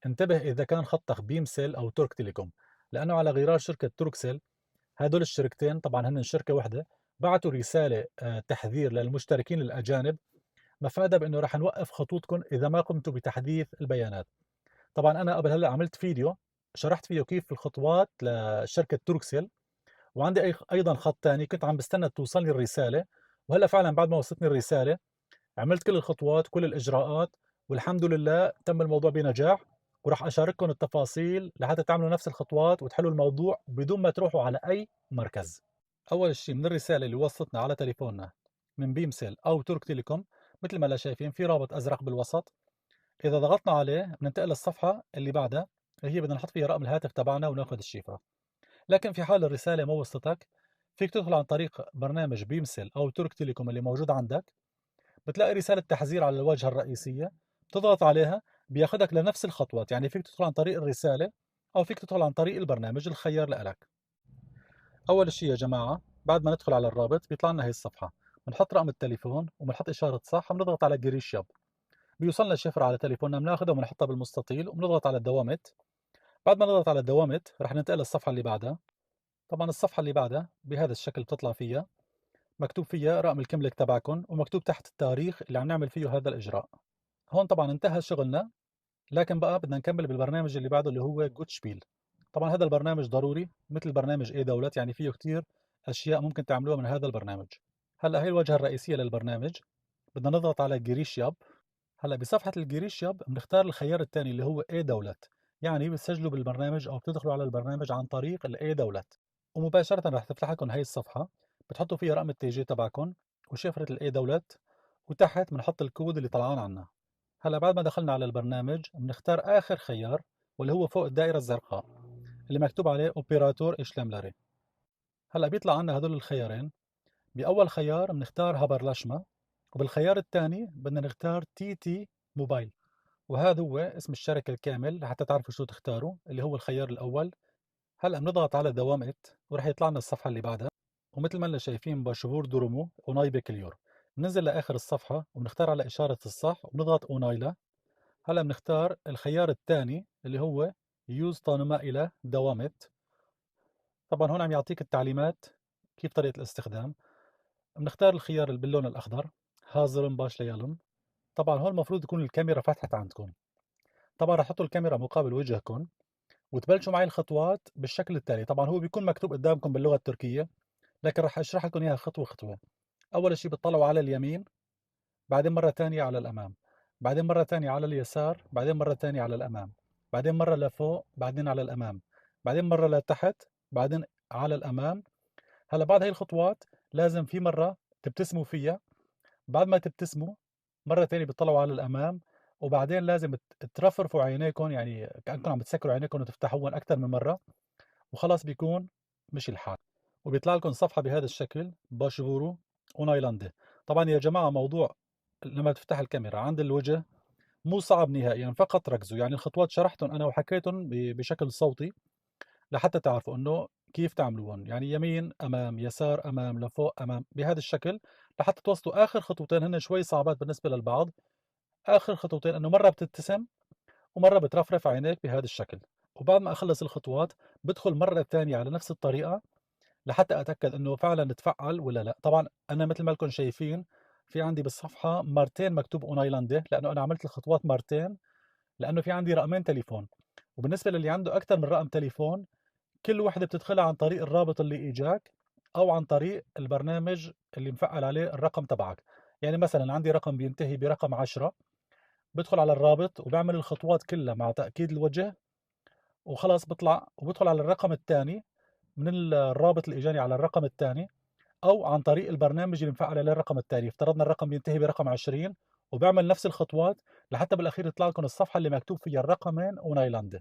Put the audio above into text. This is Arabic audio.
انتبه إذا كان خطك بيمسل أو ترك تيليكوم، لأنه على غرار شركة توركسل. هدول الشركتين طبعا هن شركة واحدة، بعتوا رسالة تحذير للمشتركين الأجانب، مفادها بأنه راح نوقف خطوطكم إذا ما قمتوا بتحديث البيانات. طبعا أنا قبل هلا عملت فيديو شرحت فيه كيف الخطوات لشركة توركسل، وعندي أيضا خط ثاني كنت عم بستنى توصلني الرسالة، وهلا فعلا بعد ما وصلتني الرسالة عملت كل الخطوات كل الإجراءات، والحمد لله تم الموضوع بنجاح. وراح أشارككم التفاصيل لحتى تعملوا نفس الخطوات وتحلوا الموضوع بدون ما تروحوا على أي مركز. أول شيء من الرسالة اللي وصلتنا على تليفوننا من بيمسل أو ترك تيليكوم، مثل ما لا شايفين في رابط أزرق بالوسط، إذا ضغطنا عليه بننتقل للصفحة اللي بعدها اللي هي بدنا نحط فيها رقم الهاتف تبعنا وناخذ الشفرة. لكن في حال الرسالة ما وصلتك، فيك تدخل عن طريق برنامج بيمسل أو ترك تيليكوم اللي موجود عندك، بتلاقي رسالة تحذير على الواجهة الرئيسية، بتضغط عليها بياخدك لنفس الخطوات. يعني فيك تدخل عن طريق الرسالة أو فيك تدخل عن طريق البرنامج، الخيار لك. أول شيء يا جماعة بعد ما ندخل على الرابط بيطلع لنا هي الصفحة، بنحط رقم التليفون وبنحط إشارة صح وبنضغط على جريش ياب، بيوصلنا الشفرة على تليفوننا، بناخذها وبنحطها بالمستطيل وبنضغط على الدوامت. بعد ما نضغط على الدوامت رح ننتقل للصفحة اللي بعدها. طبعا الصفحة اللي بعدها بهذا الشكل بتطلع فيها، مكتوب فيها رقم الكملك تبعكم ومكتوب تحت التاريخ اللي عم نعمل فيه هذا الإجراء. هون طبعا انتهى شغلنا، لكن بقى بدنا نكمل بالبرنامج اللي بعده اللي هو جود شبيل. طبعا هذا البرنامج ضروري مثل برنامج اي دولت، يعني فيه كتير اشياء ممكن تعملوها من هذا البرنامج. هلا هي الواجهه الرئيسيه للبرنامج، بدنا نضغط على جريش ياب. هلا بصفحه الجريش ياب بنختار الخيار الثاني اللي هو اي دولت، يعني بتسجلوا بالبرنامج او بتدخلوا على البرنامج عن طريق الاي دولت، ومباشره رح تفتح لكم هي الصفحه، بتحطوا فيها رقم التي جي تبعكم وشفره الاي دولت، وتحت بنحط الكود اللي طلعان عنا. هلا بعد ما دخلنا على البرنامج بنختار آخر خيار واللي هو فوق الدائرة الزرقاء اللي مكتوب عليه اوبيراتور اشلملري. هلا بيطلع عنا هدول الخيارين. بأول خيار بنختار هابرلاشما، وبالخيار الثاني بدنا نختار تي تي موبايل، وهذا هو اسم الشركة الكامل لحتى تعرفوا شو تختاروا اللي هو الخيار الأول. هلا بنضغط على دوامت ورح يطلع لنا الصفحة اللي بعدها، ومثل ما اللي شايفين باشهور درومو ونايبة كليور، بننزل لآخر الصفحة وبنختار على إشارة الصح وبنضغط أونايلا. هلا بنختار الخيار الثاني اللي هو يوز طانما إلى دوامت. طبعا هون عم يعطيك التعليمات كيف طريقة الاستخدام. بنختار الخيار اللي باللون الأخضر، هازرن باش ليالن. طبعا هون المفروض تكون الكاميرا فتحت عندكم. طبعا رح تحطوا الكاميرا مقابل وجهكم وتبلشوا معي الخطوات بالشكل التالي. طبعا هو بيكون مكتوب قدامكم باللغة التركية، لكن رح أشرح لكم إياها خطوة خطوة. أول شيء بتطلعوا على اليمين، بعدين مرة تانية على الأمام، بعدين مرة تانية على اليسار، بعدين مرة تانية على الأمام، بعدين مرة لفوق، بعدين على الأمام، بعدين مرة لتحت، بعدين على الأمام. هلا بعد هاي الخطوات لازم في مرة تبتسموا فيها. بعد ما تبتسموا مرة تانية بتطلعوا على الأمام، وبعدين لازم ترفرفوا عينيكم، يعني كأنكم عم بتسكروا عينيكم وتفتحوهم أكثر من مرة، وخلاص بيكون مشي الحال. وبيطلع لكم صفحة بهذا الشكل باشفورو ونايلاندي. طبعا يا جماعة موضوع لما تفتح الكاميرا عند الوجه مو صعب نهائيا، فقط ركزوا. يعني الخطوات شرحتهم أنا وحكيتهم بشكل صوتي لحتى تعرفوا إنه كيف تعملوهم، يعني يمين أمام، يسار أمام، لفوق أمام، بهذا الشكل لحتى توصلوا آخر خطوتين هن شوي صعبات بالنسبة للبعض. آخر خطوتين إنه مرة بتبتسم ومرة بترفرف عينيك بهذا الشكل. وبعد ما أخلص الخطوات بدخل مرة ثانية على نفس الطريقة لحتى أتأكد إنه فعلا تفعل ولا لا. طبعا أنا مثل ما لكم شايفين في عندي بالصفحة مرتين مكتوب اونايلاندي، لأنه أنا عملت الخطوات مرتين، لأنه في عندي رقمين تليفون. وبالنسبة للي عنده أكثر من رقم تليفون، كل وحدة بتدخلها عن طريق الرابط اللي إجاك أو عن طريق البرنامج اللي مفعل عليه الرقم تبعك. يعني مثلا عندي رقم بينتهي برقم 10، بدخل على الرابط وبعمل الخطوات كلها مع تأكيد الوجه وخلاص بطلع وبدخل على الرقم الثاني من الرابط اللي اجاني على الرقم الثاني، او عن طريق البرنامج اللي مفعل عليه الرقم الثاني. افترضنا الرقم ينتهي برقم 20 وبعمل نفس الخطوات لحتى بالاخير يطلع لكم الصفحه اللي مكتوب فيها الرقمين ونايلاندي.